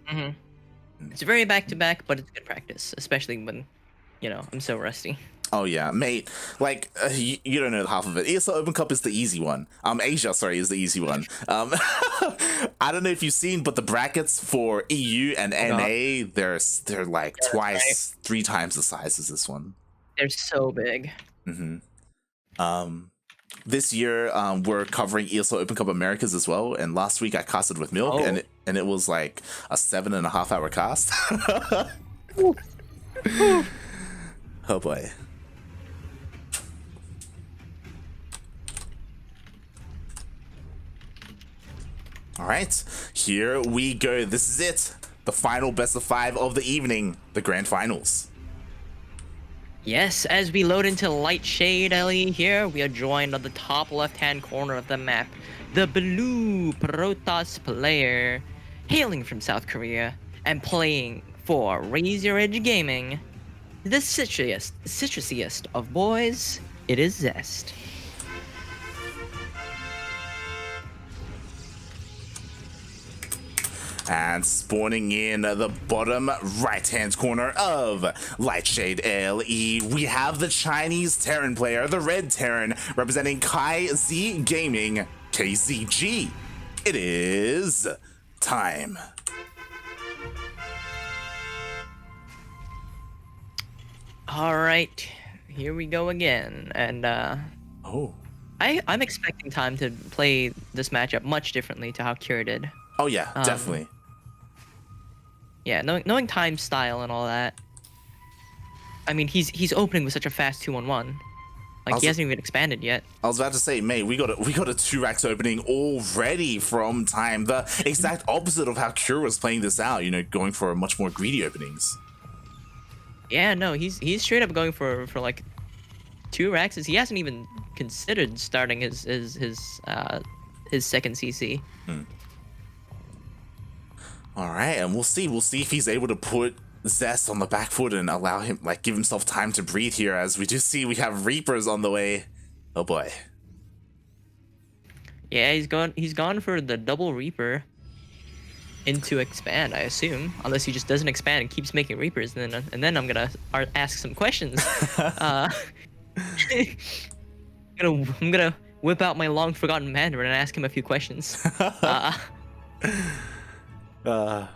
Hmm. It's very back-to-back, but it's good practice, especially when, I'm so rusty. Oh yeah, mate. Like you don't know half of it. ESL Open Cup is the easy one. Asia, sorry, is the easy one. I don't know if you've seen, but the brackets for EU and Oh god. NA, they're like Yeah, that's right. twice, 3 times the size as this one. They're so big. Hmm. Um, this year, we're covering ESL Open Cup Americas as well. And last week I casted with Milk, Oh. and it was like a 7.5 hour cast. Oh boy. All right, here we go. This is it. The final best of 5 of the evening, the grand finals. Yes, as we load into Light Shade Ellie here, we are joined on the top left-hand corner of the map. The blue Protoss player, hailing from South Korea and playing for Raise Your Edge Gaming. The citrusiest of boys, it is Zest. And spawning in the bottom right-hand corner of Lightshade LE, we have the Chinese Terran player, the Red Terran, representing KaiZ Gaming, KZG. It is time. All right, here we go again, and I'm expecting time to play this matchup much differently to how Cure did. Oh yeah, definitely. Yeah, knowing Time's style and all that. I mean, he's opening with such a fast 2-on-1. Like, he hasn't even expanded yet. I was about to say, mate, we got a 2-racks opening already from Time. The exact opposite of how Cure was playing this out, going for much more greedy openings. Yeah, no, he's straight up going for like 2 racks. He hasn't even considered starting his second CC. All right, and we'll see if he's able to put Zest on the back foot and allow him, give himself time to breathe here, as we do see we have Reapers on the way. Oh boy. Yeah, he's gone for the double Reaper into expand, I assume, unless he just doesn't expand and keeps making Reapers, and then I'm gonna ask some questions. I'm gonna whip out my long forgotten Mandarin and ask him a few questions. I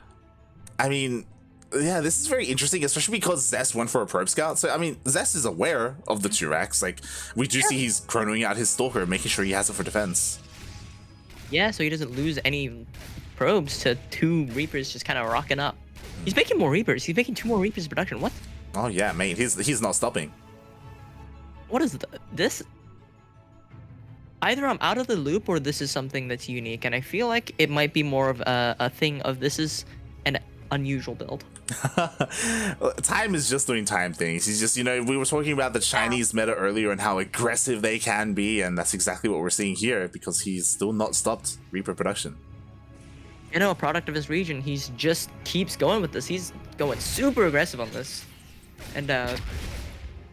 mean, yeah, this is very interesting, especially because Zest went for a probe scout. So I mean, Zest is aware of the 2-racks. Like, we do see he's chronoing out his Stalker, making sure he has it for defense. Yeah, so he doesn't lose any probes to 2 Reapers just kind of rocking up. He's making more Reapers. He's making 2 more Reapers in production. What? Oh yeah, mate, he's not stopping. What is this? Either I'm out of the loop or this is something that's unique, and I feel like it might be more of a thing of this is an unusual build. Time is just doing Time things. He's just, we were talking about the Chinese meta earlier and how aggressive they can be, and that's exactly what we're seeing here, because he's still not stopped Reaper production. A product of his region, he's just keeps going with this. He's going super aggressive on this, and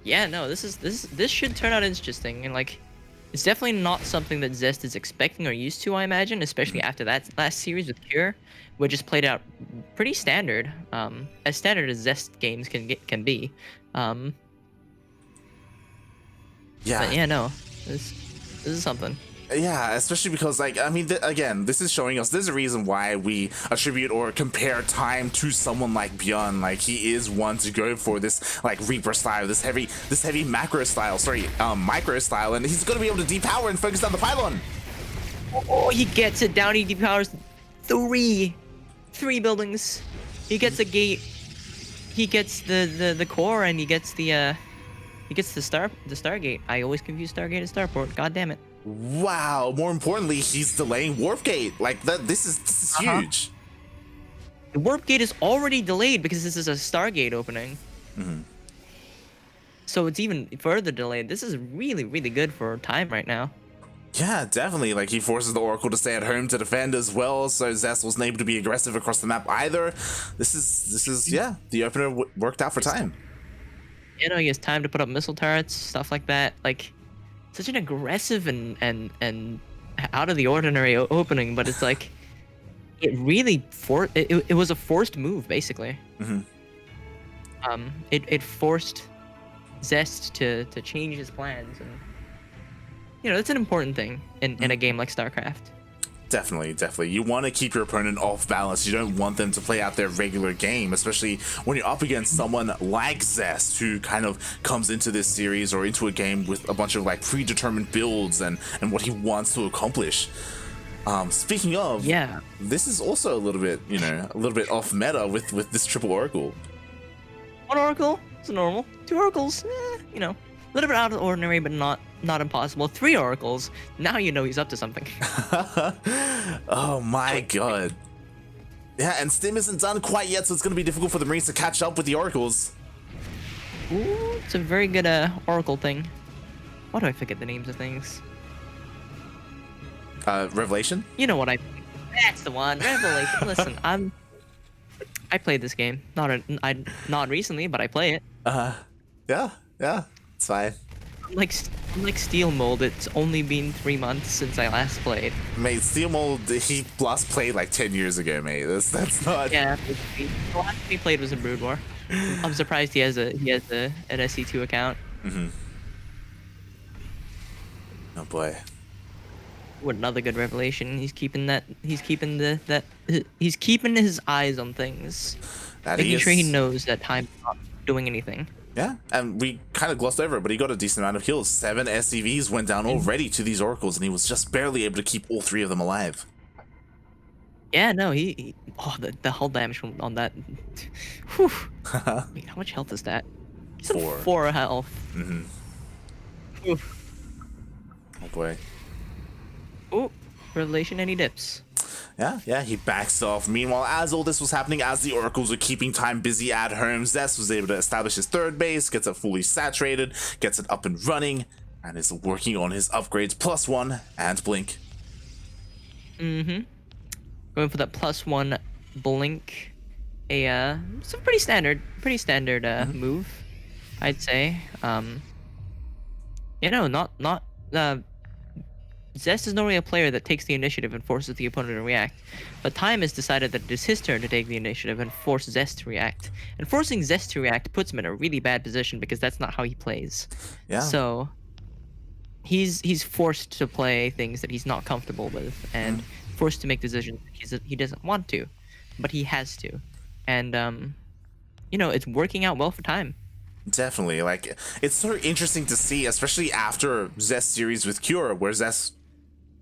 yeah, no, this should turn out interesting, and like, it's definitely not something that Zest is expecting or used to, I imagine, especially after that last series with Cure, which just played out pretty standard, as standard as Zest games can be. Yeah. But yeah, no, this is something. Yeah, especially because, I mean, again, this is showing us there's a reason why we attribute or compare Time to someone like Bjorn. Like, he is one to go for this, Reaper style, this heavy macro style, micro style, and he's going to be able to depower and focus down the pylon. Oh, he gets it down. He depowers 3 buildings. He gets a gate. He gets the core, and he gets the Stargate. I always confuse Stargate and Starport. God damn it. Wow. More importantly, he's delaying Warp Gate. Like, that. This is huge. The Warp Gate is already delayed because this is a Stargate opening. So it's even further delayed. This is really, really good for Time right now. Yeah, definitely. Like, he forces the Oracle to stay at home to defend as well, so Zest wasn't able to be aggressive across the map either. This is yeah, the opener worked out for Time. He has time to put up missile turrets, stuff like that. Like, such an aggressive and out of the ordinary opening, but it's like, it really it was a forced move basically. It forced Zest to change his plans, and you know, it's an important thing in a game like StarCraft. Definitely. You want to keep your opponent off balance. You don't want them to play out their regular game, especially when you're up against someone like Zest, who kind of comes into this series or into a game with a bunch of like predetermined builds and what he wants to accomplish. Speaking of, Yeah, this is also a little bit, you know, a little bit off meta with this triple oracle. one Oracle is normal. 2 Oracles, you know, a little bit out of the ordinary, but not impossible. 3 Oracles, now you know he's up to something. Oh my god. Yeah, and Stim isn't done quite yet, so it's going to be difficult for the Marines to catch up with the Oracles. Ooh, it's a very good Oracle thing. Why do I forget the names of things? Revelation? You know what that's the one. Revelation. Listen, I played this game. Not recently, but I play it. Yeah, it's fine. I'm like Steel Mold. It's only been 3 months since I last played. Mate, Steel Mold, he last played like 10 years ago, mate. That's not... Yeah, the last he played was in Brood War. I'm surprised he has an SC2 account. Oh boy. What another good revelation. He's keeping he's keeping his eyes on things. Making sure he knows that time's not doing anything. Yeah, and we kind of glossed over it, but he got a decent amount of kills. 7 SCVs went down already to these Oracles, and he was just barely able to keep all 3 of them alive. Yeah, no, the hull damage on that. Whew. Wait, how much health is that? 4. 4 health. Oof. Oh boy. Oh, revelation, and he dips. Yeah, he backs off. Meanwhile, as all this was happening, as the Oracles were keeping time busy at home, Zest was able to establish his 3rd base, gets it fully saturated, gets it up and running, and is working on his upgrades +1 and Blink. Going for that +1 Blink. It's a pretty standard move, I'd say. You know, Zest is normally a player that takes the initiative and forces the opponent to react, but Time has decided that it is his turn to take the initiative and force Zest to react. And forcing Zest to react puts him in a really bad position because that's not how he plays. Yeah. So he's forced to play things that he's not comfortable with, and forced to make decisions he doesn't want to, but he has to. And you know, it's working out well for Time. Definitely. Like, it's so interesting to see, especially after Zest series with Cure, where Zest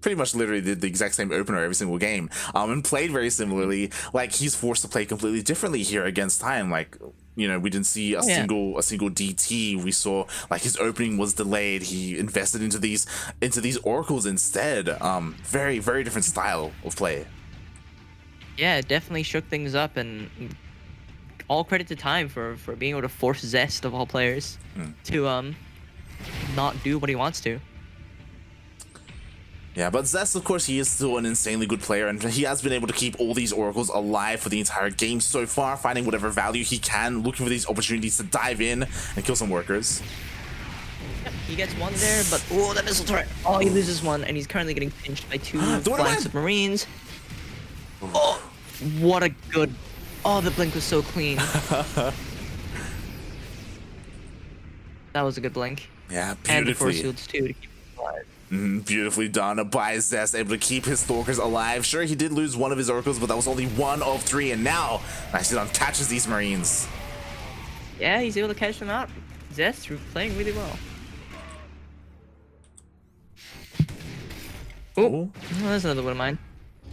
pretty much literally did the exact same opener every single game, and played very similarly. Like, he's forced to play completely differently here against Time. Like, you know, we didn't see a single DT. We saw like his opening was delayed. He invested into these Oracles instead. Very, very different style of play. Yeah, it definitely shook things up, and all credit to Time for being able to force Zest, of all players, to not do what he wants to. Yeah, but Zest, of course, he is still an insanely good player, and he has been able to keep all these Oracles alive for the entire game so far, finding whatever value he can, looking for these opportunities to dive in and kill some workers. Yep, he gets 1 there, but oh, that missile turret! Oh, he loses 1, and he's currently getting pinched by 2 flying submarines. Oh, what a good... Oh, the blink was so clean. That was a good blink. Yeah, beautifully. And the force fields too to keep him alive. Beautifully done by Zest, able to keep his Stalkers alive. Sure, he did lose 1 of his Oracles, but that was only 1 of 3, and now nicely done, catches these Marines. Yeah, he's able to catch them out. Zest playing really well. Oh, there's another one of mine.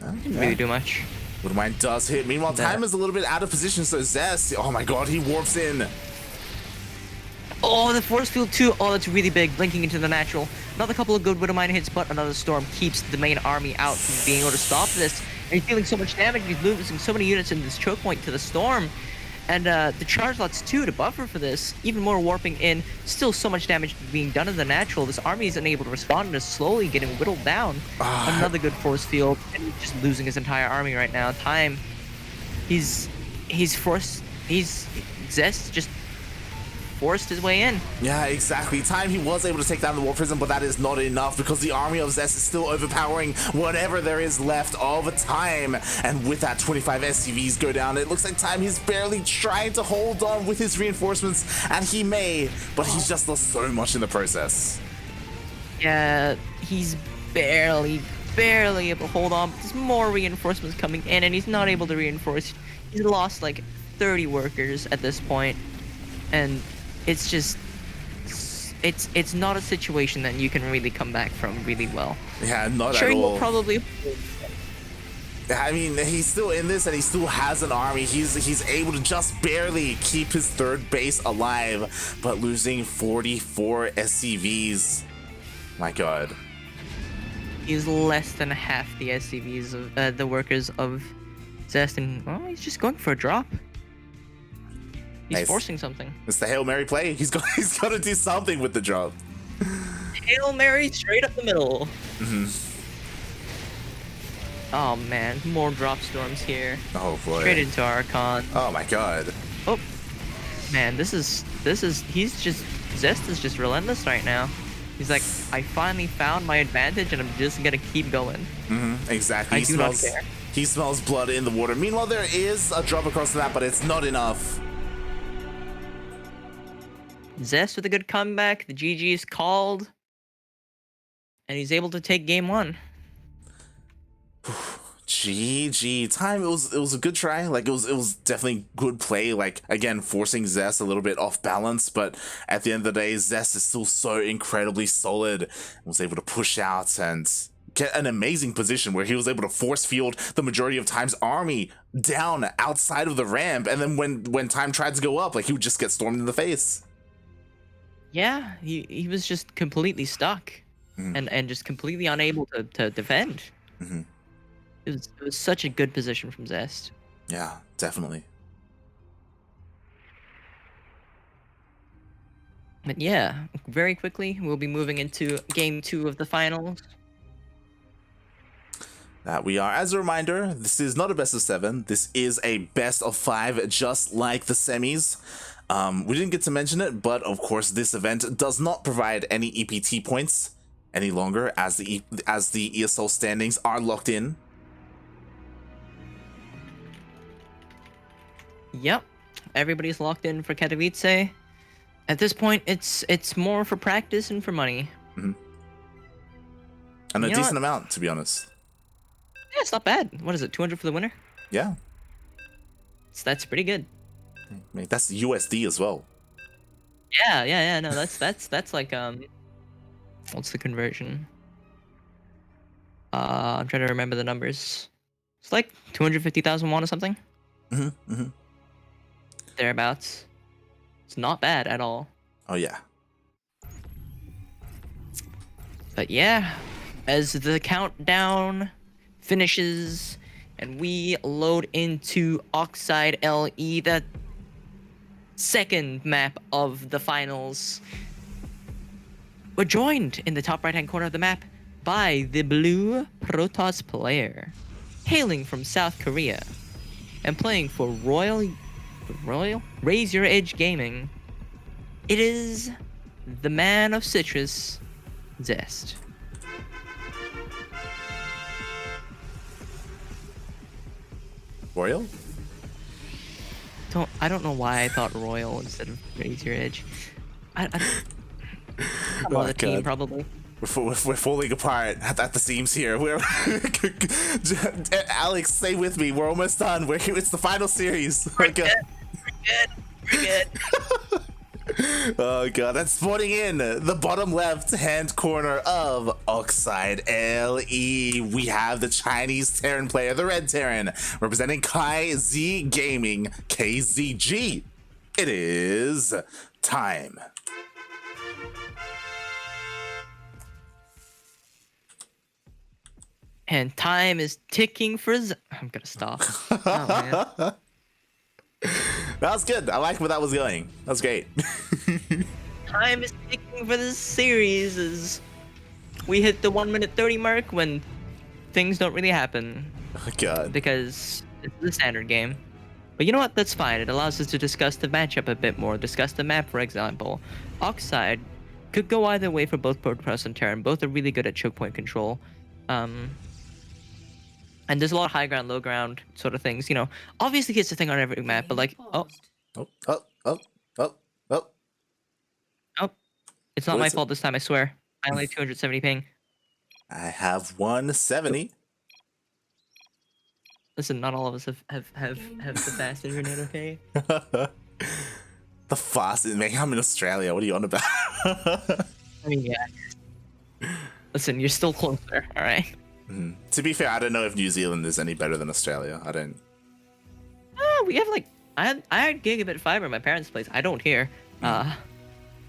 Didn't really do much. One of mine does hit. Meanwhile, Time is a little bit out of position, so Zest, oh my god, he warps in. Oh, the force field too. Oh, that's really big, blinking into the natural. Another couple of good Widow Mine hits, but another storm keeps the main army out from being able to stop this. And he's dealing so much damage, he's losing so many units in this choke point to the storm. And the charge lots too to buffer for this. Even more warping in. Still so much damage being done in the natural. This army is unable to respond and is slowly getting whittled down. Another good force field, and he's just losing his entire army right now. Time, he's Zest just forced his way in. Yeah, exactly. Time he was able to take down the War Prism, but that is not enough because the army of Zest is still overpowering whatever there is left of Time. And with that 25 SCVs go down, it looks like Time is barely trying to hold on with his reinforcements, and he may, but he's just lost so much in the process. Yeah, he's barely able to hold on, but there's more reinforcements coming in, and he's not able to reinforce. He's lost like 30 workers at this point, and it's just it's not a situation that you can really come back from really well. Yeah, not sure, at all. He'll probably. I mean, he's still in this, and he still has an army. He's able to just barely keep his third base alive, but losing 44 SCVs. My God. He's less than half the SCVs of the workers of Zest, and well, he's just going for a drop. He's nice. forcing something. It's the Hail Mary play. He's got to do something with the drop. Hail Mary straight up the middle. Mm-hmm. Oh man, more drop storms here. Oh boy. Straight into Archon. Oh my God. Oh man, this is Zest is just relentless right now. He's like, I finally found my advantage, and I'm just gonna keep going. Mm-hmm. Exactly. I do not care. He smells blood in the water. Meanwhile, there is a drop across the map, but it's not enough. Zest with a good comeback. The GG is called, and he's able to take game one. GG. Time. It was a good try. Like it was definitely good play. Like again, forcing Zest a little bit off balance, but at the end of the day, Zest is still so incredibly solid. Was able to push out and get an amazing position where he was able to force field the majority of Time's army down outside of the ramp, and then when Time tried to go up, like he would just get stormed in the face. Yeah, he was just completely stuck, and just completely unable to defend. Mm-hmm. It was such a good position from Zest. Yeah, definitely. But yeah, very quickly we'll be moving into game 2 of the finals. That we are. As a reminder, this is not a best of 7. This is a best of 5, just like the semis. We didn't get to mention it, but of course this event does not provide any EPT points any longer, as the ESL standings are locked in. Yep, everybody's locked in for Katowice. At this point, it's more for practice and for money. Mm-hmm. And a decent amount, to be honest. Yeah, it's not bad. What is it, 200 for the winner? Yeah. So that's pretty good. I mean, that's USD as well. Yeah. No, that's like what's the conversion? I'm trying to remember the numbers. It's like 250,000 won or something. Mm-hmm. Thereabouts. It's not bad at all. Oh yeah. But yeah, as the countdown finishes and we load into Oxide LE, the second map of the finals, we're joined in the top right hand corner of the map by the blue Protoss player, hailing from South Korea and playing for Royal Raise Your Edge Gaming. It is the man of Citrus, Zest. Royal? I don't know why I thought Royal instead of Raise Your Edge. I'm on the team probably. We're falling apart at the seams here. We're Alyx, stay with me. We're almost done. It's the final series. We're good. Oh god, that's spawning in the bottom left hand corner of Oxide LE. We have the Chinese Terran player, the Red Terran, representing KZ Gaming, KZG. It is time. And time is ticking for I'm gonna stop. Oh, man. That was good. I like where that was going. That was great. Time is ticking for this series as we hit the 1 minute 30 mark when things don't really happen. Oh god. Because it's the standard game. But you know what? That's fine. It allows us to discuss the matchup a bit more, discuss the map, for example. Oxide could go either way for both Protoss and Terran. Both are really good at choke point control. And there's a lot of high ground, low ground sort of things. You know, obviously it's a thing on every map, but like, oh, Oh, oh, oh, oh, oh. oh, it's not What my is it? fault this time, I swear. I only have 270 ping. I have 170. Listen, not all of us have the fast internet, okay? The fastest, man. I'm in Australia. What are you on about? I mean, yeah. Listen, you're still closer, all right? To be fair, I don't know if New Zealand is any better than Australia. I don't. We have like I had gigabit fiber in my parents' place. I don't hear. I'm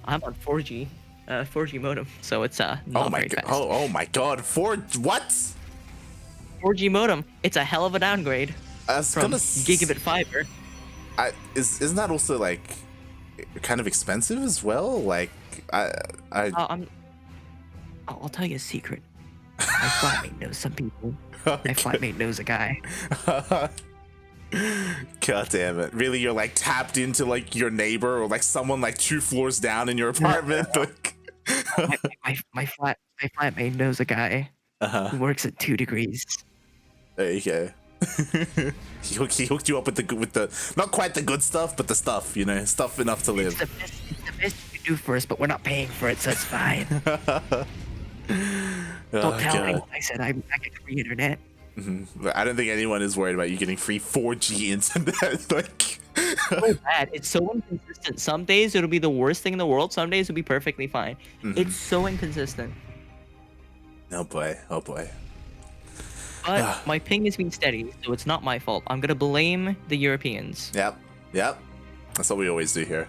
on 4G, 4G modem, so it's not very fast. Oh my god. What? 4G modem. It's a hell of a downgrade from gigabit fiber. Isn't that also like kind of expensive as well? Like I'll tell you a secret. My flatmate knows some people. Okay. My flatmate knows a guy. God damn it. Really, you're like tapped into like your neighbor or like someone like 2 floors down in your apartment? Like... my flatmate knows a guy who works at 2 degrees. There you go. he hooked you up with the not quite the good stuff, but the stuff, you know, stuff enough to live. It's the best you can do for us, but we're not paying for it, so it's fine. Don't tell me. I said I get free internet. But I don't think anyone is worried about you getting free 4G internet. Like, so bad. It's so inconsistent. Some days it'll be the worst thing in the world. Some days it'll be perfectly fine. It's so inconsistent. Oh boy. But my ping has been steady, so it's not my fault. I'm gonna blame the Europeans. Yep. That's what we always do here.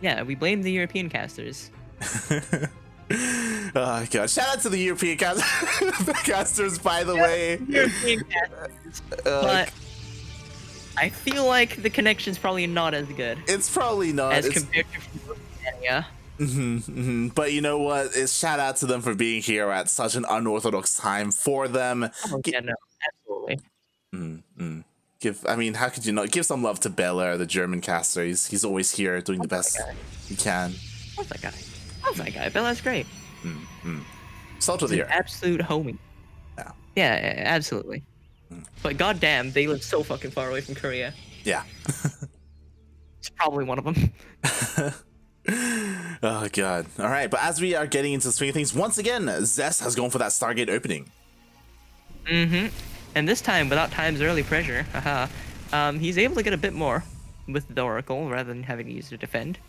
Yeah, we blame the European casters. Oh god! Shout out to the European casters, by the way. European casters. But I feel like the connection's probably not as good. It's probably not as compared to Britannia. But you know what? It's shout out to them for being here at such an unorthodox time for them. Oh, yeah, no, absolutely. How could you not give some love to Bella, the German caster? He's always here doing the best he can. Love that guy. Bella's great. Salt of the earth. Absolute homie. Yeah, absolutely. But goddamn, they live so fucking far away from Korea. Yeah. It's probably one of them. Oh god. All right, but as we are getting into the swing of things, once again, Zest has gone for that Stargate opening. And this time, without Time's early pressure, he's able to get a bit more with the Oracle rather than having to use it to defend.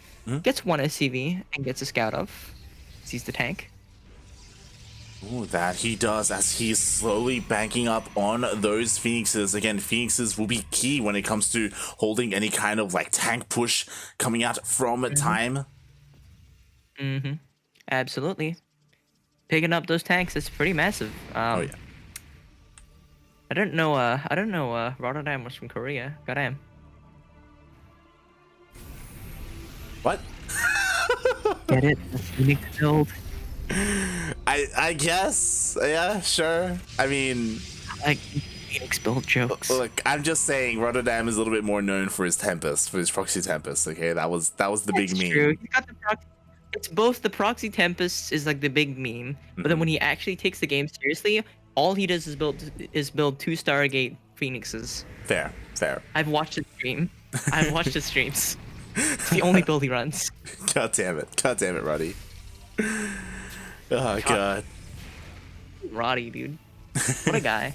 Gets 1 SCV and gets a scout off. Sees the tank. Oh, that he does as he's slowly banking up on those Phoenixes. Again, Phoenixes will be key when it comes to holding any kind of like tank push coming out from Time. Absolutely. Picking up those tanks is pretty massive. Oh yeah. I don't know Rotterdam was from Korea. Goddamn. What? Get it? The Phoenix build. I guess. Yeah, sure. I mean, like Phoenix build jokes. Look, I'm just saying Rotterdam is a little bit more known for his Tempest, for his proxy Tempest. Okay, that was the big meme. True. He's got the proxy. It's both the proxy Tempest is like the big meme, but then when he actually takes the game seriously, all he does is build 2 Stargate Phoenixes. Fair. I've watched his stream. I've watched his streams. It's the only build he runs. God damn it, Roddy. Oh god. Roddy, dude. What a guy.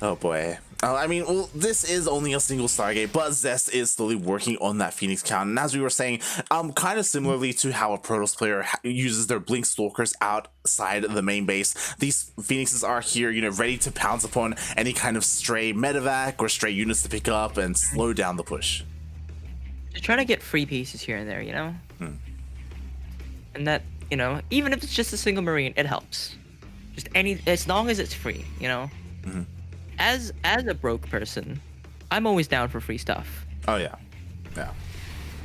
Oh boy. I mean, well, this is only a single Stargate, but Zest is slowly working on that Phoenix count. And as we were saying, kind of similarly to how a Protoss player uses their Blink Stalkers outside the main base, these Phoenixes are here, you know, ready to pounce upon any kind of stray medevac or stray units to pick up and slow down the push. Just trying to get free pieces here and there, you know? And that, you know, even if it's just a single Marine, it helps. Just as long as it's free, you know? As a broke person, I'm always down for free stuff. Oh yeah.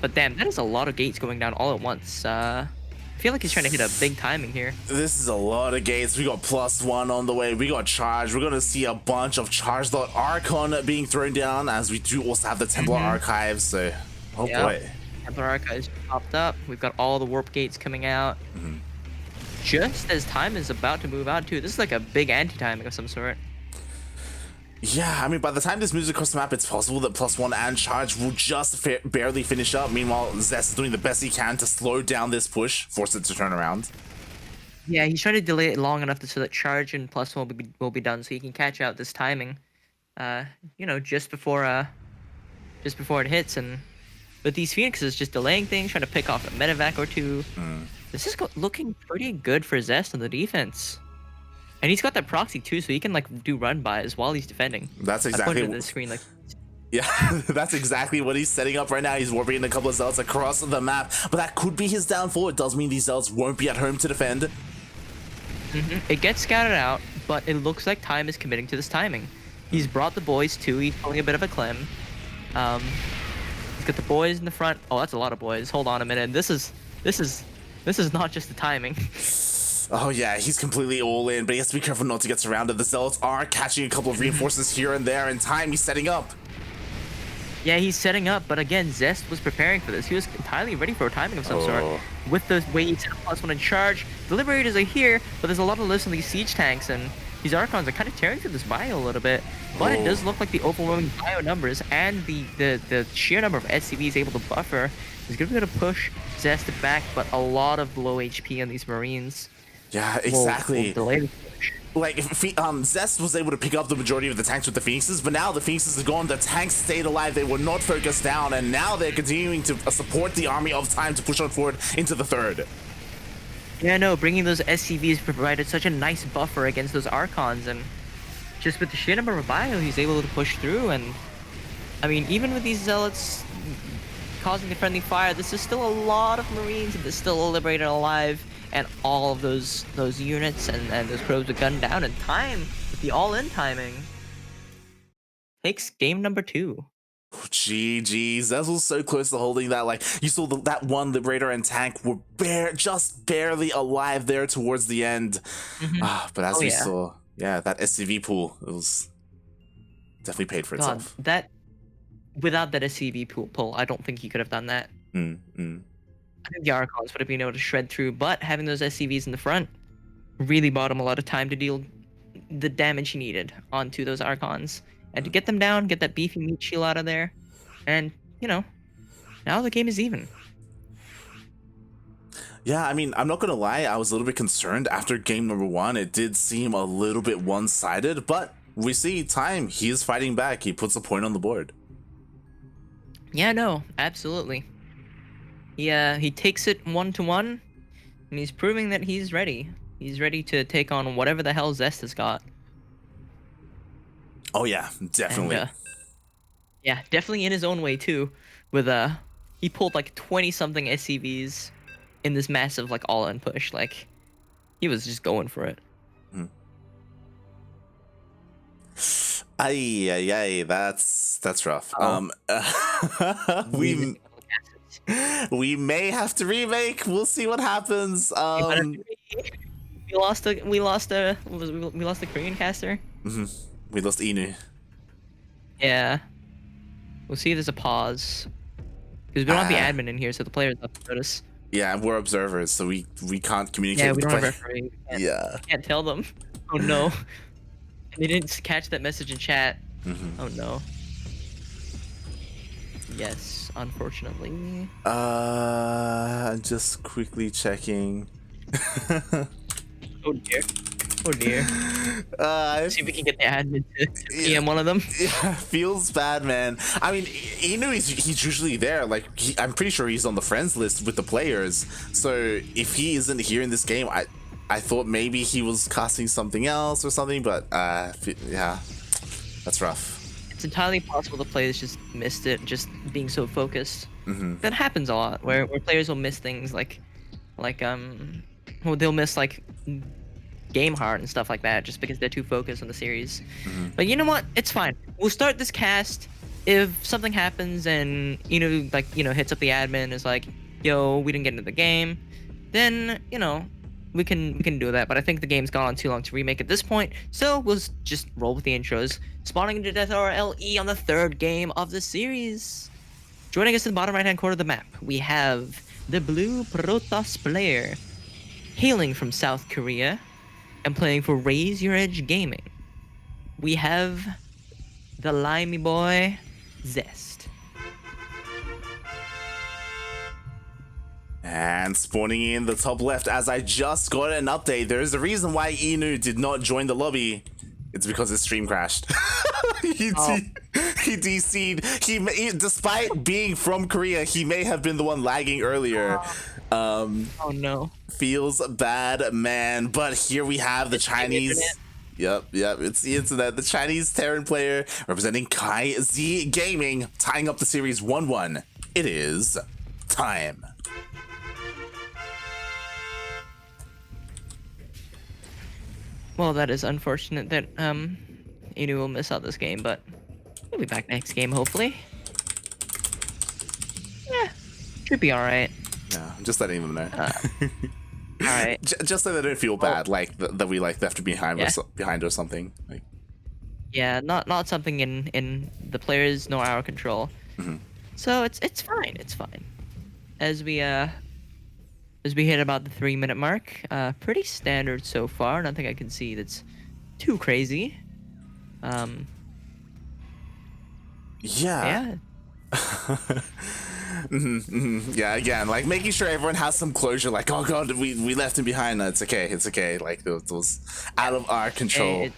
But damn, that is a lot of gates going down all at once. feel like he's trying to hit a big timing here. This is a lot of gates. We got +1 on the way. We got charge. We're gonna see a bunch of charge dot Archon being thrown down, as we do also have the Templar Archives. So, oh boy. Templar Archives popped up. We've got all the warp gates coming out. Just as time is about to move out too. This is like a big anti-timing of some sort. Yeah, I mean, by the time this moves across the map, it's possible that +1 and charge will just barely finish up. Meanwhile, Zest is doing the best he can to slow down this push, force it to turn around. Yeah, he's trying to delay it long enough so that charge and +1 will be done, so he can catch out this timing. You know, just before it hits. And with these Phoenixes just delaying things, trying to pick off a medevac or two. This is looking pretty good for Zest on the defense. And he's got that proxy too, so he can like do run-bys while he's defending. That's exactly. I pointed to the screen like. Yeah, that's exactly what he's setting up right now. He's warping in a couple of zealots across the map, but that could be his downfall. It does mean these zealots won't be at home to defend. It gets scouted out, but it looks like Time is committing to this timing. He's brought the boys too. He's pulling a bit of a clem. He's got the boys in the front. Oh, that's a lot of boys. Hold on a minute. This is not just the timing. Oh yeah, he's completely all in, but he has to be careful not to get surrounded. The zealots are catching a couple of reinforcements here and there, and Time, he's setting up. Yeah, he's setting up, but again, Zest was preparing for this. He was entirely ready for a timing of some sort. With the way he's +1 in charge, the Liberators are here, but there's a lot of lists on these siege tanks, and these Archons are kind of tearing through this bio a little bit. But it does look like the overwhelming bio numbers and the sheer number of SCVs able to buffer is going to be able to push Zest back, but a lot of low HP on these Marines. Yeah, exactly. Will delay the push. Like, Zest was able to pick up the majority of the tanks with the Phoenixes, but now the Phoenixes are gone, the tanks stayed alive, they were not focused down, and now they're continuing to support the army of Time to push on forward into the third. Yeah, no, bringing those SCVs provided such a nice buffer against those Archons, and just with the sheer number of bio, he's able to push through. And I mean, even with these Zealots causing the friendly fire, this is still a lot of Marines, and there's still a Liberator alive. And all of those units and those probes are gunned down, and Time, with the all-in timing, takes game number 2. GG, Zest was so close to holding that. Like, you saw that one Liberator and tank were just barely alive there towards the end. But as we saw, yeah, that SCV pool, it was definitely paid for itself. Without that SCV pull, I don't think he could have done that. I think the Archons would have been able to shred through, but having those SCVs in the front really bought him a lot of time to deal the damage he needed onto those Archons. And to get them down, get that beefy meat shield out of there. And, you know, now the game is even. Yeah, I mean, I'm not gonna lie, I was a little bit concerned after game number 1. It did seem a little bit one-sided, but we see Time, he is fighting back. He puts a point on the board. Yeah, no, absolutely. He takes it 1-1, and he's proving that he's ready. He's ready to take on whatever the hell Zest has got. Oh yeah, definitely. And, yeah, definitely in his own way too. With he pulled like 20-something SCVs in this massive like all-in push. Like, he was just going for it. Ay, that's rough. We may have to remake. We'll see what happens. We lost a Korean caster. We lost Inu. Yeah. We'll see if there's a pause. Because we don't have the admin in here, so the players have to notice. Yeah, we're observers, so we can't communicate with the players. We can't tell them. Oh no. They didn't catch that message in chat. Oh no. Yes, unfortunately. Just quickly checking. Oh dear. Oh dear. See if we can get the admin to PM one of them. Yeah, feels bad, man. I mean, he's usually there. Like, I'm pretty sure he's on the friends list with the players. So if he isn't here in this game, I thought maybe he was casting something else or something. But yeah, that's rough. It's entirely possible the players just missed it, just being so focused. That happens a lot, where players will miss things like well, they'll miss like game heart and stuff like that just because they're too focused on the series. But you know what? It's fine. We'll start this cast. If something happens and hits up the admin, is like, yo, we didn't get into the game, then you know we can do that. But I think the game's gone on too long to remake at this point, so we'll just roll with the intros. Spawning into Death Hour LE on the 3rd game of the series. Joining us in the bottom right hand corner of the map, we have the blue Protoss player, hailing from South Korea and playing for Raise Your Edge Gaming. We have the limey boy, Zest. And spawning in the top left, as I just got an update, there is a reason why Inu did not join the lobby. It's because his stream crashed. he DC'd. Despite being from Korea, he may have been the one lagging earlier. Oh no. Feels bad, man. But here we have the Chinese. Yep, it's the internet. The Chinese Terran player representing KyZ Gaming, tying up the series 1-1. It is time. Well, that is unfortunate that Inu will miss out this game, but he'll be back next game hopefully. Yeah, should be all right. Yeah, I'm just letting them know. All right. Just so they don't feel bad, like that we like left behind or something. Like, yeah, not something in the players nor our control. So it's fine. It's fine. As we hit about the 3-minute mark, pretty standard so far. Nothing I can see that's too crazy. yeah. Yeah, again, like making sure everyone has some closure, like, oh god, we left him behind. No, it's okay, like it was out of our control.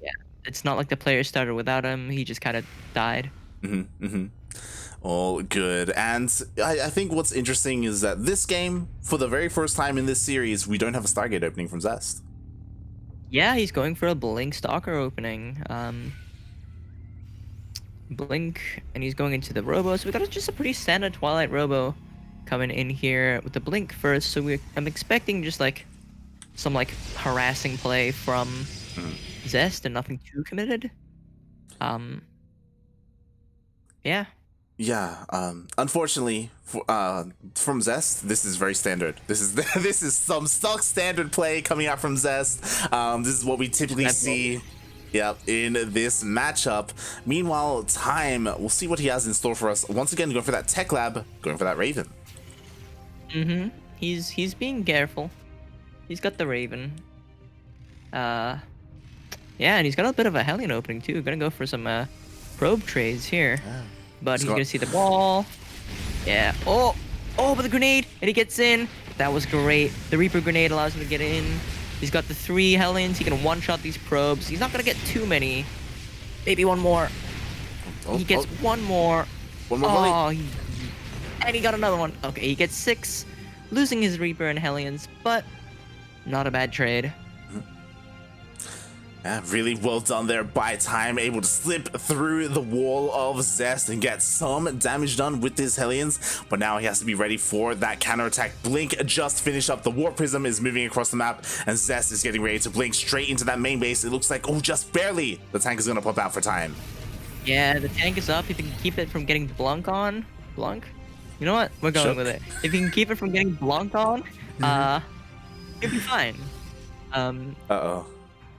Yeah, it's not like the player started without him, he just kind of died. All good. And I think what's interesting is that this game, for the very first time in this series, we don't have a Stargate opening from Zest. Yeah, he's going for a Blink Stalker opening. Blink, and he's going into the Robo, so we got just a pretty standard Twilight Robo coming in here with the Blink first, so I'm expecting just like some like harassing play from Zest and nothing too committed. Yeah. Unfortunately, from Zest, this is very standard. This is some stock standard play coming out from Zest. This is what we typically see. Yep, in this matchup. Meanwhile, Time, we'll see what he has in store for us. Once again, going for that Tech Lab, going for that Raven. He's being careful. He's got the Raven. Yeah, and he's got a bit of a Hellion opening too. Gonna go for some probe trades here. Yeah. But he's gonna see the ball. Yeah. Oh, but the grenade, and he gets in. That was great. The Reaper grenade allows him to get in. He's got the 3 Hellions. He can one-shot these probes. He's not gonna get too many. Maybe one more. He gets one more. One more. And he got another one. Okay, he gets 6, losing his Reaper and Hellions, but not a bad trade. Yeah, really well done there by Time, able to slip through the wall of Zest and get some damage done with his Hellions, but now he has to be ready for that counterattack. Blink just finished up. The Warp Prism is moving across the map, and Zest is getting ready to blink straight into that main base. It looks like, oh, just barely, the tank is going to pop out for Time. Yeah, the tank is up. If you can keep it from getting Blunk on. Blunk? You know what? We're going with it. If you can keep it from getting Blunked on, you'll be fine. Uh-oh.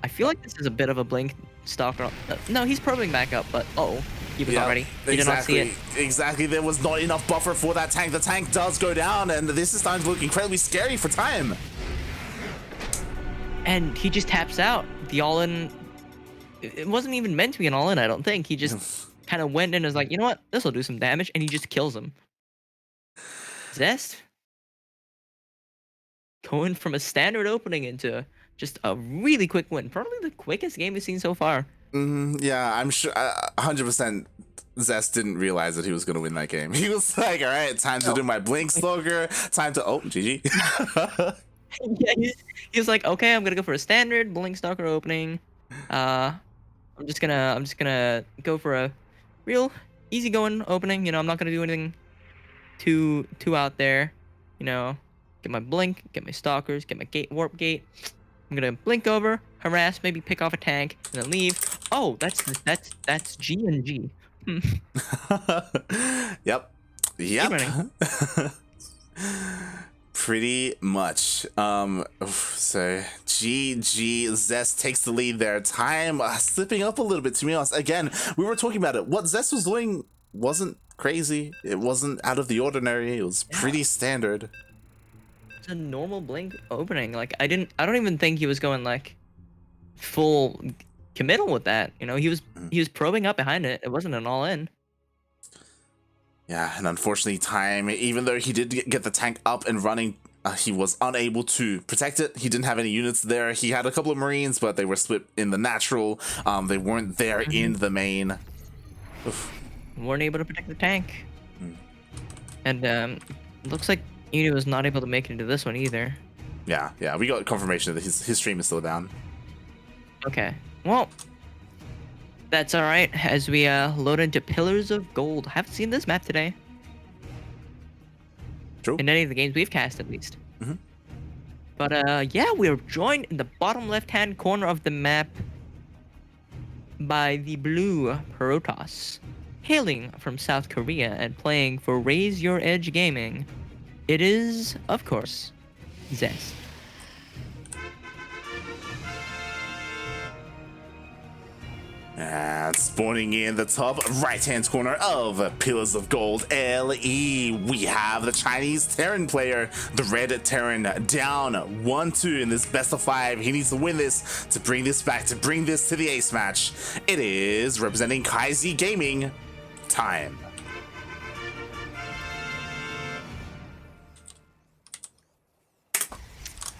I feel like this is a bit of a Blink Stalker. No, he's probing back up, but he was not ready. He did not see it. Exactly, there was not enough buffer for that tank. The tank does go down, and this is starting to look incredibly scary for Time. And he just taps out. The all-in... It wasn't even meant to be an all-in, I don't think. He just kind of went in and was like, you know what? This will do some damage, and he just kills him. Zest? Going from a standard opening into... just a really quick win. Probably the quickest game we've seen so far. Yeah, I'm sure 100% Zest didn't realize that he was going to win that game. He was like, all right, time to do my Blink Stalker. Time to... Oh, GG. Yeah, he was like, okay, I'm going to go for a standard Blink Stalker opening. I'm just gonna go for a real easygoing opening. You know, I'm not going to do anything too out there. You know, get my Blink, get my Stalkers, get my Warp Gate. I'm gonna blink over, harass, maybe pick off a tank, and then leave. Oh, that's G and G. Yep. Pretty much. So GG, Zest takes the lead there. Time slipping up a little bit, to be honest. Again, we were talking about it. What Zest was doing wasn't crazy. It wasn't out of the ordinary. It was pretty standard. It's a normal blink opening. Like I don't even think he was going like full committal with that. You know, he was probing up behind it. It wasn't an all in. Yeah, and unfortunately, Time, even though he did get the tank up and running, he was unable to protect it. He didn't have any units there. He had a couple of Marines, but they were split in the natural. They weren't there in the main. Oof. Weren't able to protect the tank. And looks like Inu was not able to make it into this one either. Yeah, we got confirmation that his stream is still down. Okay, well, that's all right. As we load into Pillars of Gold. I haven't seen this map today. True. In any of the games we've cast, at least. But yeah, we're joined in the bottom left-hand corner of the map by the blue Protoss, hailing from South Korea and playing for Raise Your Edge Gaming. It is, of course, Zest. And spawning in the top right-hand corner of Pillars of Gold LE, we have the Chinese Terran player, the Red Terran, down 1-2 in this best of 5. He needs to win this to bring this back, to bring this to the ace match. It is representing KaiZ Gaming, Time.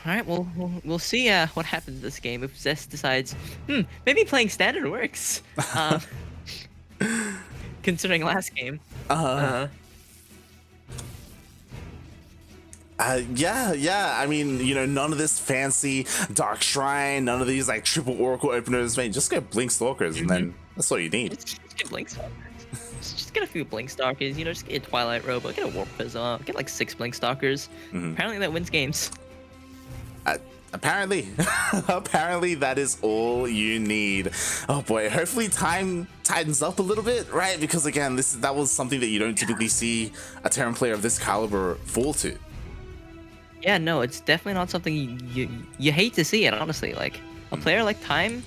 All right, well, we'll see what happens this game if Zest decides, maybe playing standard works. Considering last game. Yeah. I mean, you know, none of this fancy Dark Shrine, none of these like triple Oracle openers. Man, just get Blink Stalkers, and then that's all you need. Just get Blink Stalkers. Just get a few Blink Stalkers. You know, just get a Twilight Robo, get a Warp Fizz, get like 6 Blink Stalkers. Apparently that wins games. Apparently apparently that is all you need. Oh boy, hopefully Time tightens up a little bit, right? Because again, that was something that you don't typically see a Terran player of this caliber fall to. Yeah, no, it's definitely not something you hate to see it, honestly. Like a player like Time,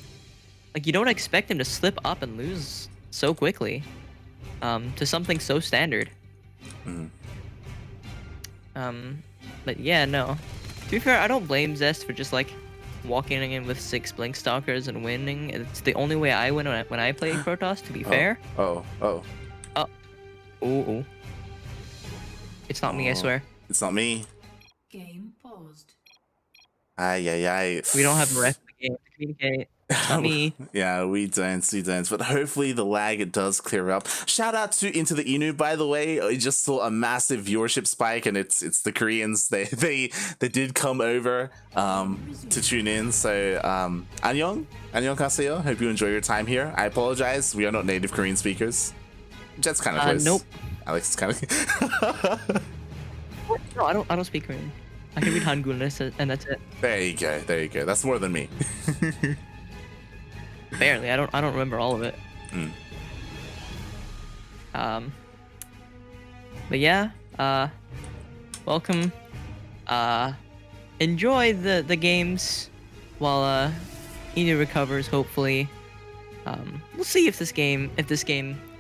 like you don't expect him to slip up and lose so quickly to something so standard. But yeah, no. To be fair, I don't blame Zest for just like walking in with 6 Blink Stalkers and winning. It's the only way I win when I play Protoss, to be fair. Oh. Ooh. It's not me, I swear. It's not me. Game paused. Ay. We don't have the rest of the game to communicate. It's not me. Yeah, we don't. But hopefully the lag does clear up. Shout out to Into the Inu, by the way. I just saw a massive viewership spike, and it's the Koreans. They did come over to tune in. So annyeong haseyo. Hope you enjoy your time here. I apologize. We are not native Korean speakers. Jet's kind of close. Nope. Alyx is kind of. No, I don't speak Korean. I can read Hangul and that's it. There you go. That's more than me. Barely. I don't remember all of it. But yeah, welcome. Enjoy the games while Inu recovers, hopefully. We'll see if this game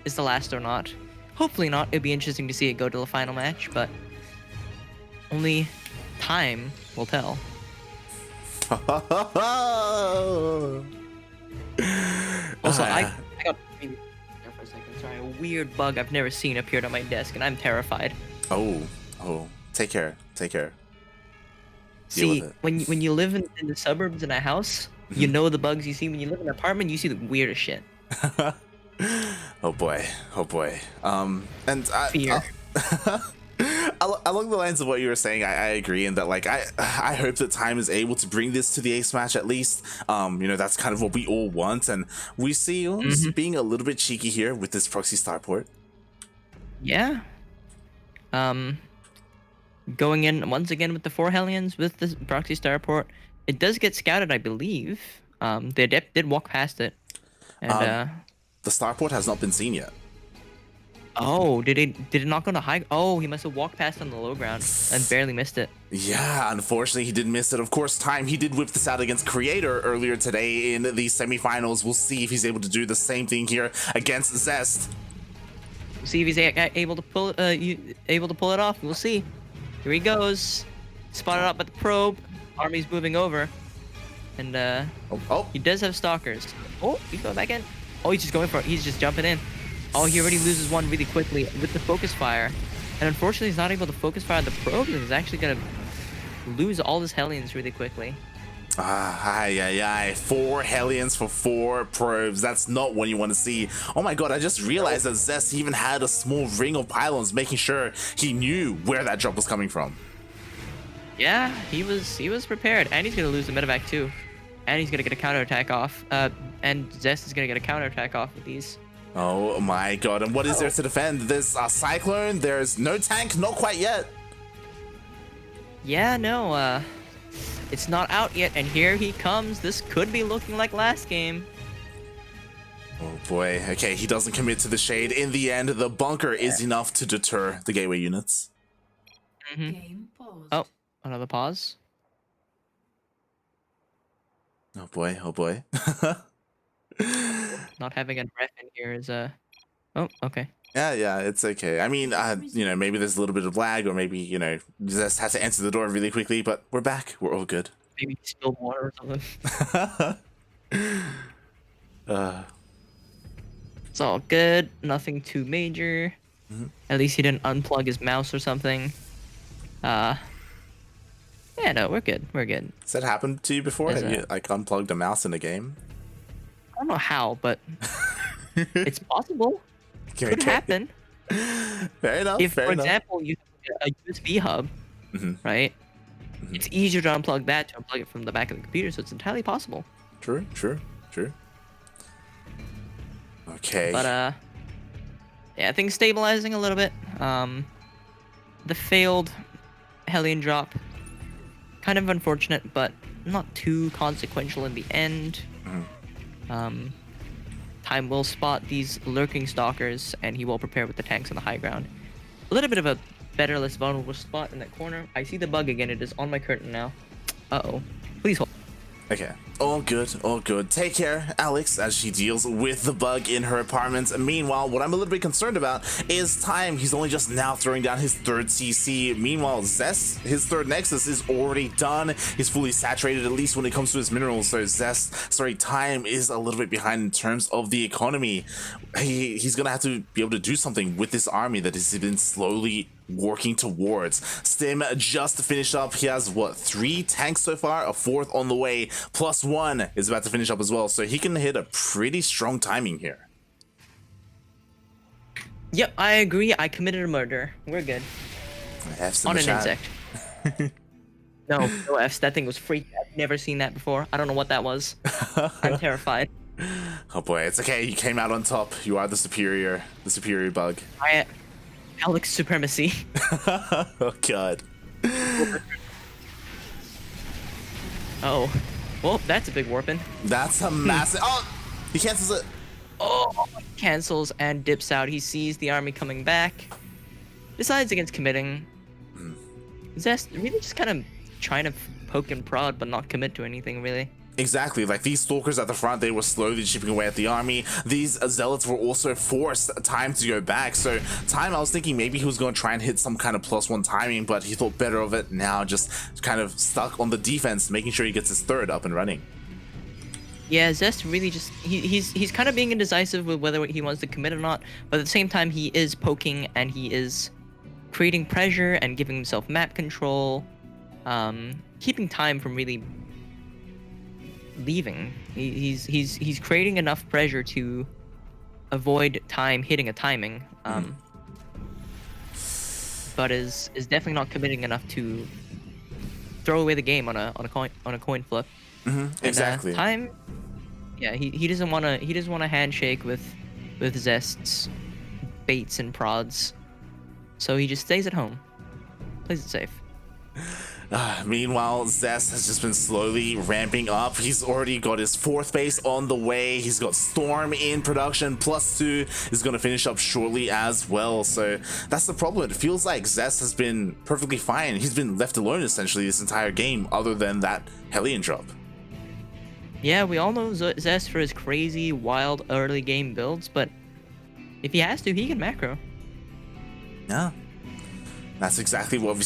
is the last or not. Hopefully not. It'd be interesting to see it go to the final match, but only time will tell. Also, I got there for a second. Sorry, a weird bug I've never seen appeared on my desk, and I'm terrified. Oh, take care. See, when you live in the suburbs in a house, you know the bugs you see. When you live in an apartment, you see the weirdest shit. Oh boy. And Fear. Along the lines of what you were saying, I agree in that, like, I hope that Time is able to bring this to the ace match at least. You know, that's kind of what we all want, and we see us being a little bit cheeky here with this proxy starport. Yeah. Going in once again with the 4 Hellions with the proxy starport. It does get scouted, I believe. The Adept did walk past it, and the starport has not been seen yet. Oh, did it not go to high? Oh, he must have walked past on the low ground and barely missed it. Yeah, unfortunately, he did miss it. Of course, Time, he did whip this out against Creator earlier today in the semifinals. We'll see if he's able to do the same thing here against Zest. We'll see if he's able to pull it off. We'll see. Here he goes. Spotted up at the probe. Army's moving over, and Oh, he does have stalkers. Oh, he's going back in. Oh, he's just going for it. He's just jumping in. Oh, he already loses one really quickly with the focus fire. And unfortunately, he's not able to focus fire the probe. He's actually going to lose all his Hellions really quickly. Aye. 4 Hellions for 4 probes. That's not what you want to see. Oh my god, I just realized that Zest even had a small ring of pylons, making sure he knew where that drop was coming from. Yeah, he was prepared. And he's going to lose the medevac too. And he's going to get a counterattack off. And Zest is going to get a counterattack off with these. Oh my god, and what is there to defend? There's a Cyclone, there's no tank, not quite yet. Yeah, no, it's not out yet, and here he comes. This could be looking like last game. Oh boy, okay, he doesn't commit to the shade. In the end, the bunker is enough to deter the gateway units. Game paused. Oh, another pause. Oh boy. Not having a ref in here is oh, okay. Yeah, it's okay. I mean, maybe there's a little bit of lag, or maybe, just had to enter the door really quickly, but we're back. We're all good. Maybe he spilled water or something. It's all good. Nothing too major. At least he didn't unplug his mouse or something. Yeah, no, we're good. We're good. Has that happened to you before? Have you, unplugged a mouse in a game? I don't know how, but it's possible. Okay. Could happen. Fair enough. If, for example, you have a USB hub, right? It's easier to unplug that to unplug it from the back of the computer, so it's entirely possible. True. Okay. But yeah, things stabilizing a little bit. The failed Hellion drop, kind of unfortunate, but not too consequential in the end. Time will spot these lurking stalkers, and he will prepare with the tanks on the high ground. A little bit of a better, less vulnerable spot in that corner. I see the bug again. It is on my curtain now. Uh-oh. Please hold. Okay. All good. Take care, Alyx, as she deals with the bug in her apartment. Meanwhile, what I'm a little bit concerned about is Time. He's only just now throwing down his 3rd CC. Meanwhile, Zest, his 3rd Nexus is already done. He's fully saturated, at least when it comes to his minerals. So Time is a little bit behind in terms of the economy. He's gonna have to be able to do something with this army that has been slowly working towards. Stim just finished up. He has, 3 tanks so far? A 4th on the way, plus 1 is about to finish up as well, so he can hit a pretty strong timing here. Yep, I agree. I committed a murder. We're good. F's in On the an chat. insect. No F's. That thing was freaky. I've never seen that before. I don't know what that was. I'm terrified. Oh boy, it's okay. You came out on top. You are the superior bug. Alyx supremacy. Oh god. Oh. Well, that's a big warping. That's a massive. Oh, he cancels it. Oh, cancels and dips out. He sees the army coming back. Decides against committing. Zest really just kind of trying to poke and prod, but not commit to anything really. Exactly, like these stalkers at the front, they were slowly chipping away at the army. These zealots were also forced Time to go back. So Time, I was thinking maybe he was going to try and hit some kind of +1 timing, but he thought better of it. Now just kind of stuck on the defense, making sure he gets his 3rd up and running. Yeah, Zest really just he's kind of being indecisive with whether he wants to commit or not, but at the same time he is poking and he is creating pressure and giving himself map control, keeping Time from really leaving. He's creating enough pressure to avoid Time hitting a timing, but is definitely not committing enough to throw away the game on a coin flip. Exactly. Time, yeah, he doesn't want to handshake with Zest's baits and prods, so he just stays at home, plays it safe. Meanwhile, Zest has just been slowly ramping up. He's already got his 4th base on the way. He's got Storm in production. +2 is going to finish up shortly as well. So that's the problem. It feels like Zest has been perfectly fine. He's been left alone essentially this entire game, other than that Hellion drop. Yeah, we all know Zest for his crazy, wild early game builds, but if he has to, he can macro. Yeah. That's exactly what we've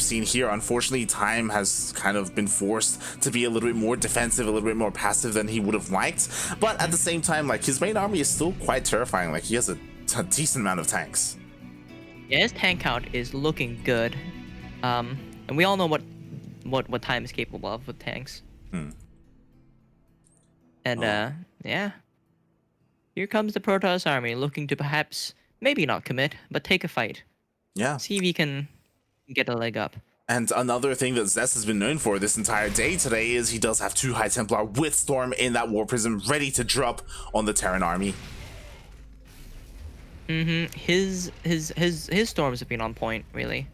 seen here. Unfortunately, Time has kind of been forced to be a little bit more defensive, a little bit more passive than he would have liked. But at the same time, like, his main army is still quite terrifying. Like, he has a decent amount of tanks. Yeah, his tank count is looking good. And we all know what Time is capable of with tanks. And yeah. Here comes the Protoss army looking to perhaps maybe not commit, but take a fight. Yeah. See if he can get a leg up. And another thing that Zest has been known for this entire day today is he does have 2 High Templar with Storm in that War Prism ready to drop on the Terran army. His storms have been on point, really.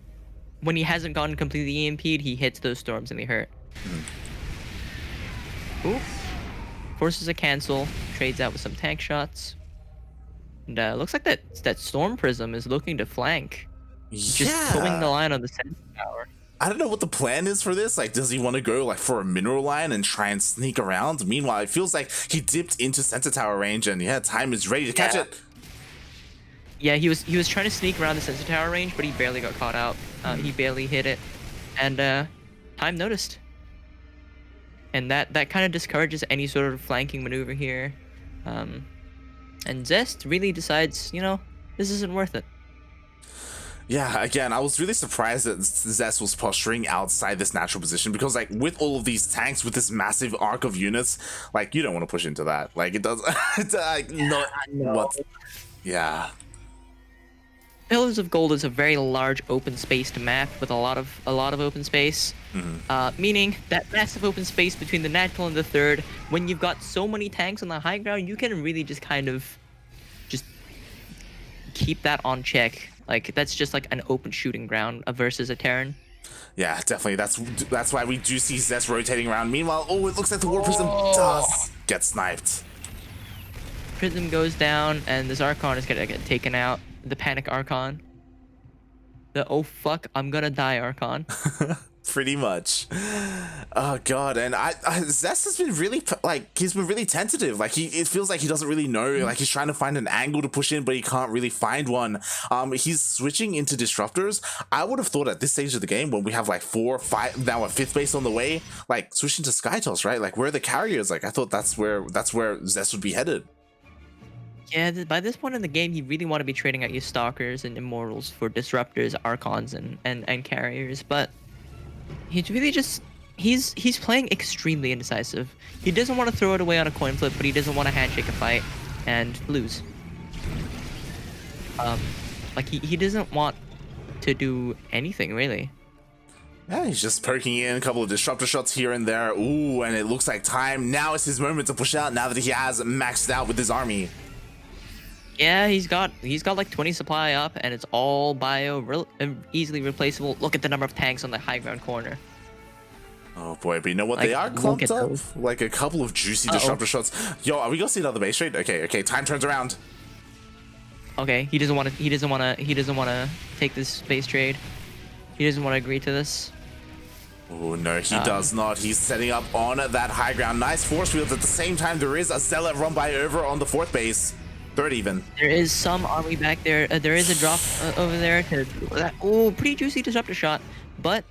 When he hasn't gotten completely EMP'd, he hits those storms and they hurt. Ooh. Forces a cancel, trades out with some tank shots. And looks like that Storm Prism is looking to flank. Just pulling the line on the center tower. I don't know what the plan is for this. Like, does he want to go like for a mineral line and try and sneak around? Meanwhile, it feels like he dipped into center tower range, and yeah, Time is ready to catch it. Yeah, he was trying to sneak around the center tower range, but he barely got caught out. He barely hit it, and Time noticed. And that kind of discourages any sort of flanking maneuver here. And Zest really decides, you know, this isn't worth it. Yeah, again, I was really surprised that Zest was posturing outside this natural position, because like with all of these tanks, with this massive arc of units, like you don't want to push into that. Like it does. Yeah. Pillars of Gold is a very large open spaced map with a lot of open space, meaning that massive open space between the natural and the third. When you've got so many tanks on the high ground, you can really just kind of just keep that on check. Like that's just like an open shooting ground versus a Terran. Yeah, definitely. That's why we do see Zest rotating around. Meanwhile, it looks like the War Prism does get sniped. Prism goes down, and this Archon is gonna get taken out. The panic Archon. The oh fuck, I'm gonna die Archon. Pretty much. Oh god, and Zest has been really he's been really tentative. Like it feels like he doesn't really know. Like he's trying to find an angle to push in, but he can't really find one. He's switching into disruptors. I would have thought at this stage of the game, when we have like 4, 5, now a 5th base on the way, like switching to Skytoss, right? Like where are the carriers? Like I thought that's where Zest would be headed. Yeah, by this point in the game, you really want to be trading out your Stalkers and Immortals for Disruptors, Archons, and Carriers, but he's really just he's playing extremely indecisive. He doesn't want to throw it away on a coin flip, but he doesn't want to handshake a fight and lose. Like he doesn't want to do anything really. Yeah, he's just poking in a couple of disruptor shots here and there. Ooh, and it looks like Time now is his moment to push out now that he has maxed out with his army. Yeah, he's got like 20 supply up, and it's all bio, easily replaceable. Look at the number of tanks on the high ground corner. Oh boy, but you know what? Like, they are clumped up. those. Like a couple of juicy disruptor shots. Yo, are we gonna see another base trade? Okay, Time turns around. Okay, he doesn't want to take this base trade. He doesn't want to agree to this. Oh no, he does not. He's setting up on that high ground. Nice force fields. At the same time, there is a Zealot run by over on the 4th base. 3rd even. There is some army back there. There is a drop over there. Oh, pretty juicy disruptor shot, but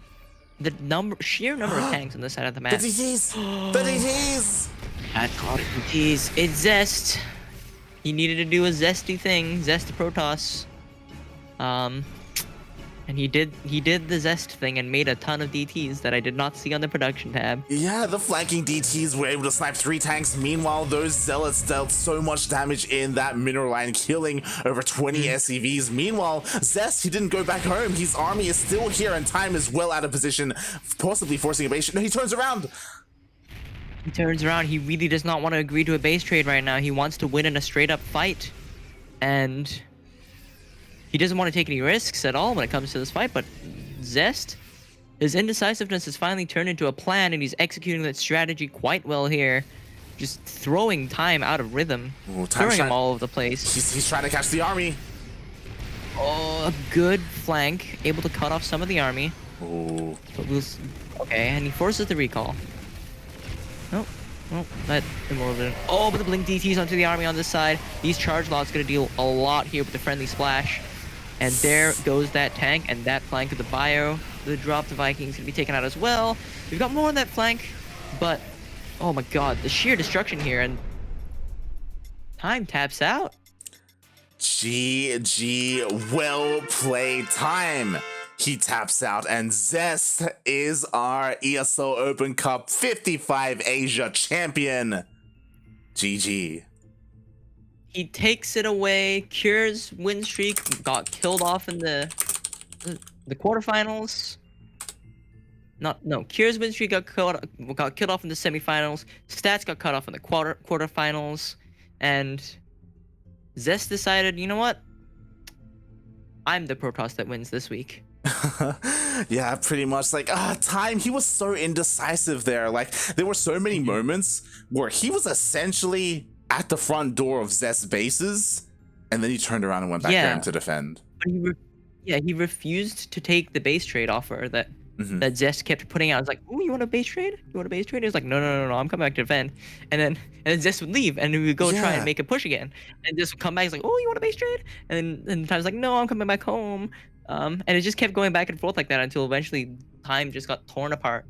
the sheer number of tanks on this side of the map. The DTs! The DTs! I called it DTs. It's Zest. He needed to do a zesty thing, Zest Protoss. And he did the Zest thing and made a ton of DTs that I did not see on the production tab. Yeah, the flanking DTs were able to snipe 3 tanks. Meanwhile, those Zealots dealt so much damage in that mineral line, killing over 20 SCVs. Meanwhile, Zest, he didn't go back home. His army is still here, and Time is well out of position, possibly forcing a base. No, he turns around. He turns around. He really does not want to agree to a base trade right now. He wants to win in a straight up fight. And he doesn't want to take any risks at all when it comes to this fight, but Zest, His indecisiveness has finally turned into a plan, and he's executing that strategy quite well here. Just throwing Time out of rhythm, Ooh, Time's throwing him trying- all over the place. He's trying to catch the army. Oh, a good flank, able to cut off some of the army. Ooh. But okay, and he forces the recall. Nope. Oh, that immortal. Oh, but the blink DTs onto the army on this side. These charge lots gonna deal a lot here with the friendly splash. And there goes that tank and that flank of the bio. The drop to Vikings gonna be taken out as well. We've got more on that flank, but oh my god, the sheer destruction here, and Time taps out. GG, well played, Time. He taps out, and Zest is our ESL Open Cup 55 Asia champion. GG. He takes it away. Cure's win streak got killed off in the quarterfinals. No, Cure's win streak got killed off in the semifinals. Stats got cut off in the quarterfinals, and Zest decided, you know what? I'm the Protoss that wins this week. Yeah, pretty much. Like, Time, he was so indecisive there. Like, there were so many moments where he was essentially at the front door of Zest bases, and then he turned around and went back home to defend. But he refused to take the base trade offer that that Zest kept putting out. It's like, oh, you want a base trade? You want a base trade? He was like, no, I'm coming back to defend. And then Zest would leave, and we would go try and make a push again. And Zest would come back. He's like, oh, you want a base trade? And Time's like, no, I'm coming back home. And it just kept going back and forth like that until eventually Time just got torn apart.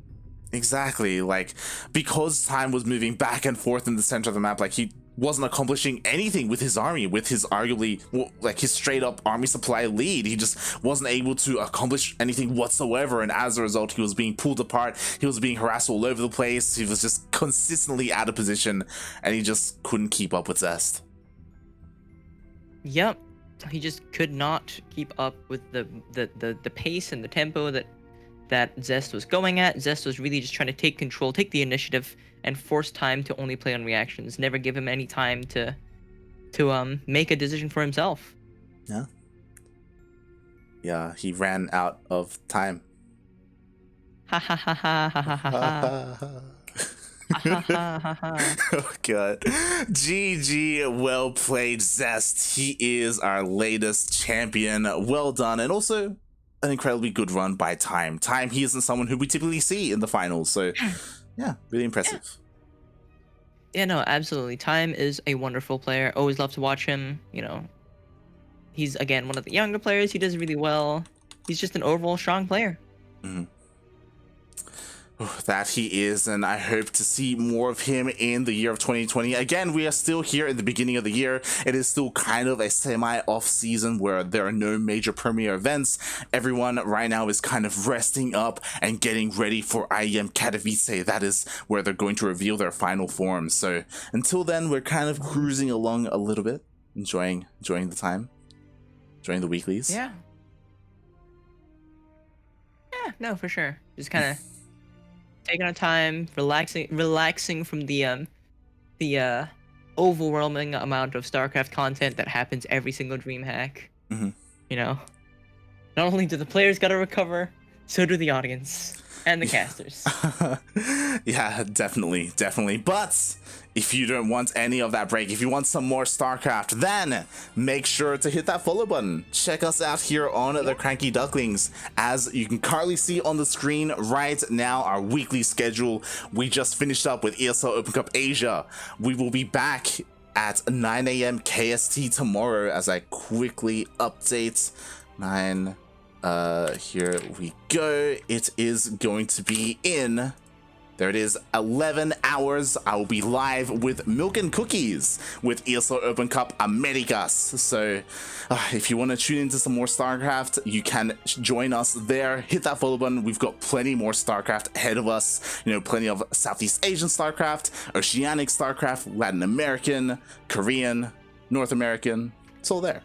Exactly, like, because Time was moving back and forth in the center of the map, like, he wasn't accomplishing anything with his army, with his arguably, well, like, his straight up army supply lead. He just wasn't able to accomplish anything whatsoever, and as a result, he was being pulled apart, he was being harassed all over the place, he was just consistently out of position, and he just couldn't keep up with Zest. Yep. He just could not keep up with the pace and the tempo that Zest was going at. Zest was really just trying to take control, take the initiative, and force Time to only play on reactions. Never give him any time to make a decision for himself. Yeah, he ran out of time. Ha ha ha ha ha ha ha ha. Oh god. GG, well played, Zest. He is our latest champion. Well done, and also an incredibly good run by Time. Time, he isn't someone who we typically see in the finals, so yeah, really impressive. Yeah, no, absolutely. Time is a wonderful player. Always love to watch him. You know, he's again one of the younger players. He does really well. He's just an overall strong player. That he is, and I hope to see more of him in the year of 2020. Again, we are still here at the beginning of the year. It is still kind of a semi-off season where there are no major premier events. Everyone right now is kind of resting up and getting ready for IEM Katowice. That is where they're going to reveal their final form. So until then, we're kind of cruising along a little bit, enjoying the time, enjoying the weeklies. Yeah, no, for sure. Just kind of taking our time, relaxing from the overwhelming amount of StarCraft content that happens every single DreamHack. You know, not only do the players gotta recover, so do the audience and the casters. Yeah, definitely. But if you don't want any of that break, if you want some more StarCraft, then make sure to hit that follow button. Check us out here on the CranKy Ducklings. As you can currently see on the screen right now, our weekly schedule. We just finished up with ESL Open Cup Asia. We will be back at 9 AM KST tomorrow, as I quickly update 9. Here we go. It is going to be in, there it is, 11 hours. I will be live with Milk and Cookies with ESL Open Cup Americas. So if you want to tune into some more StarCraft, you can join us there. Hit that follow button. We've got plenty more StarCraft ahead of us. You know, plenty of Southeast Asian StarCraft, Oceanic StarCraft, Latin American, Korean, North American. It's all there,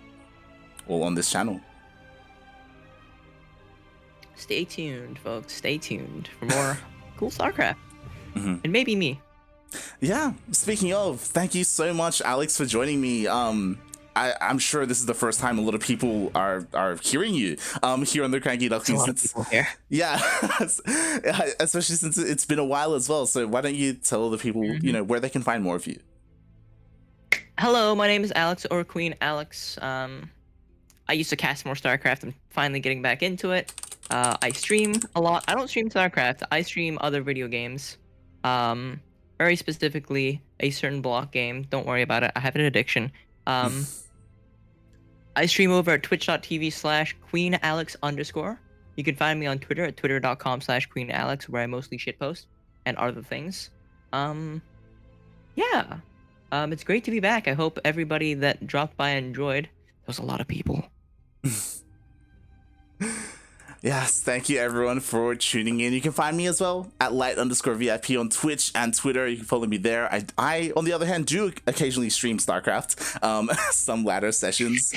all on this channel. Stay tuned, folks. Stay tuned for more cool StarCraft. And maybe me. Yeah, speaking of, thank you so much, Alyx, for joining me. I'm sure this is the first time a lot of people are hearing you here on the CranKy There's a lot of Ducklings. people here. Yeah, especially since it's been a while as well. So why don't you tell the people, you know, where they can find more of you? Hello, my name is Alyx, or Queen Alyx. I used to cast more StarCraft. I'm finally getting back into it. I stream a lot. I don't stream StarCraft. I stream other video games. Very specifically, a certain block game. Don't worry about it. I have an addiction. I stream over at twitch.tv/QueenAlyx_. You can find me on Twitter at twitter.com/QueenAlyx, where I mostly shitpost and other things. Yeah. It's great to be back. I hope everybody that dropped by enjoyed. There was a lot of people. Yes, thank you everyone for tuning in. You can find me as well at light_VIP on Twitch and Twitter. You can follow me there. I on the other hand, do occasionally stream StarCraft, some ladder sessions.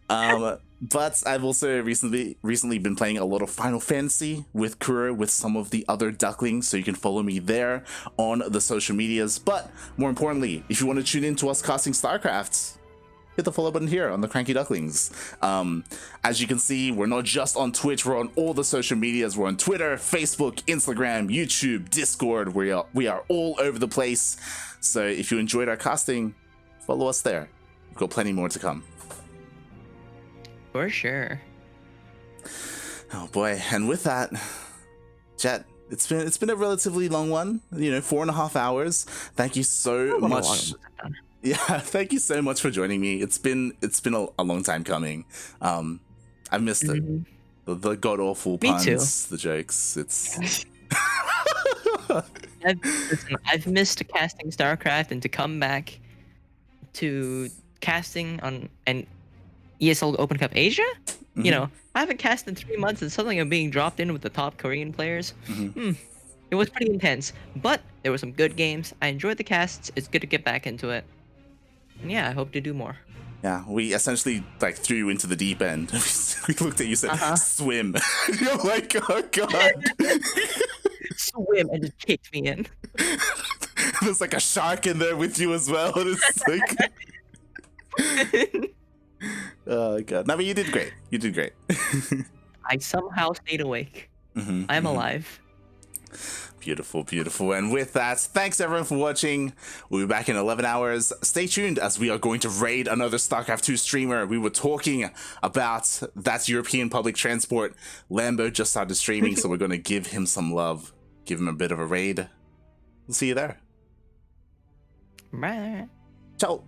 But I've also recently been playing a lot of Final Fantasy with Kuro, with some of the other Ducklings, so you can follow me there on the social medias. But more importantly, if you want to tune in to us casting StarCraft, hit the follow button here on the CranKy Ducklings. As you can see, we're not just on Twitch, we're on all the social medias. We're on Twitter, Facebook, Instagram, YouTube, Discord. We are all over the place. So if you enjoyed our casting, follow us there. We've got plenty more to come. For sure. Oh boy, and with that, Jet, it's been a relatively long one, you know, 4.5 hours. Thank you so much. Yeah, thank you so much for joining me. It's been a long time coming. I missed it. The god awful puns, too. the jokes. It's I've missed casting StarCraft, and to come back to casting on an ESL Open Cup Asia, you know, I haven't cast in 3 months, and suddenly I'm being dropped in with the top Korean players. It was pretty intense, but there were some good games. I enjoyed the casts. It's good to get back into it. And yeah, I hope to do more. Yeah, we essentially like threw you into the deep end. We looked at you, said, "Swim." You're like, "Oh god." Swim, and just kicked me in. There's like a shark in there with you as well. And it's like, oh god. No, but you did great. You did great. I somehow stayed awake. I'm alive. Beautiful, beautiful. And with that, thanks everyone for watching. We'll be back in 11 hours. Stay tuned as we are going to raid another StarCraft 2 streamer. We were talking about that European public transport. Lambo just started streaming, so we're going to give him some love. Give him a bit of a raid. We'll see you there. Bye. Ciao.